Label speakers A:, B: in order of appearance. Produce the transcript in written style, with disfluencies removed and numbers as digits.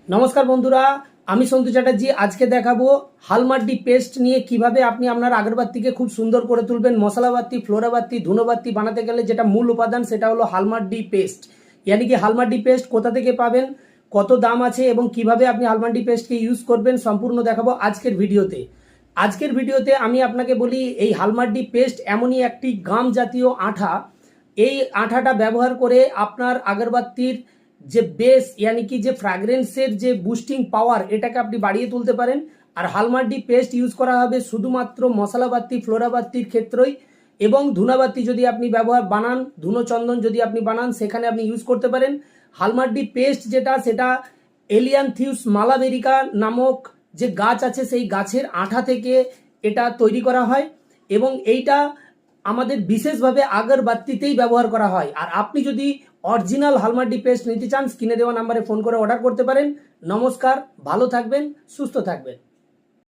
A: নমস্কার বন্ধুরা, আমি সন্তু চ্যাটার্জি। আজকে দেখাবো হালমার্ডি পেস্ট নিয়ে কিভাবে আপনি আপনার আগরবাতিকে খুব সুন্দর করে তুলবেন। মশলাবাতি, ফ্লোরাবাতি, ধুনোবাতি বানাতে গেলে যেটা মূল উপাদান সেটা হলো হালমার্ডি পেস্ট। ইয়ানি কি হালমার্ডি পেস্ট কোথা থেকে পাবেন, কত দাম আছে এবং কিভাবে আপনি হালমার্ডি পেস্টকে ইউজ করবেন সম্পূর্ণ দেখাবো আজকের ভিডিওতে। আজকের ভিডিওতে আমি আপনাকে বলি, এই হালমার্ডি পেস্ট এমনই একটি গাম জাতীয় আঠা। এই আঠাটা ব্যবহার করে আপনার আগরবাতির যে বেস ইয়ানি কি যে ফ্র্যাগ্রেন্সের যে বুস্টিং পাওয়ার এটাকে আপনি বাড়িয়ে তুলতে পারেন। আর হালমার্ডি পেস্ট ইউজ করা হবে শুধুমাত্র মশলাবাতি, ফ্লোরাবাতির ক্ষেত্রেই, এবং ধুনাবাতি যদি আপনি বানান, ধুনো চন্দন যদি আপনি বানান সেখানে আপনি ইউজ করতে পারেন। হালমার্ডি পেস্ট যেটা, সেটা এলিয়ানথিউস মালাবেরিকা নামক যে গাছ আছে সেই গাছের আঠা থেকে এটা তৈরি করা হয়, এবং এইটা আমাদের বিশেষভাবে আগরবাতিতেই ব্যবহার করা হয়। আর আপনি যদি অরিজিনাল হালমার্ডি পেস্ট নিতে চান, স্ক্রিনে দেওয়া নাম্বারে ফোন করে অর্ডার করতে পারেন। নমস্কার, ভালো থাকবেন, সুস্থ থাকবেন।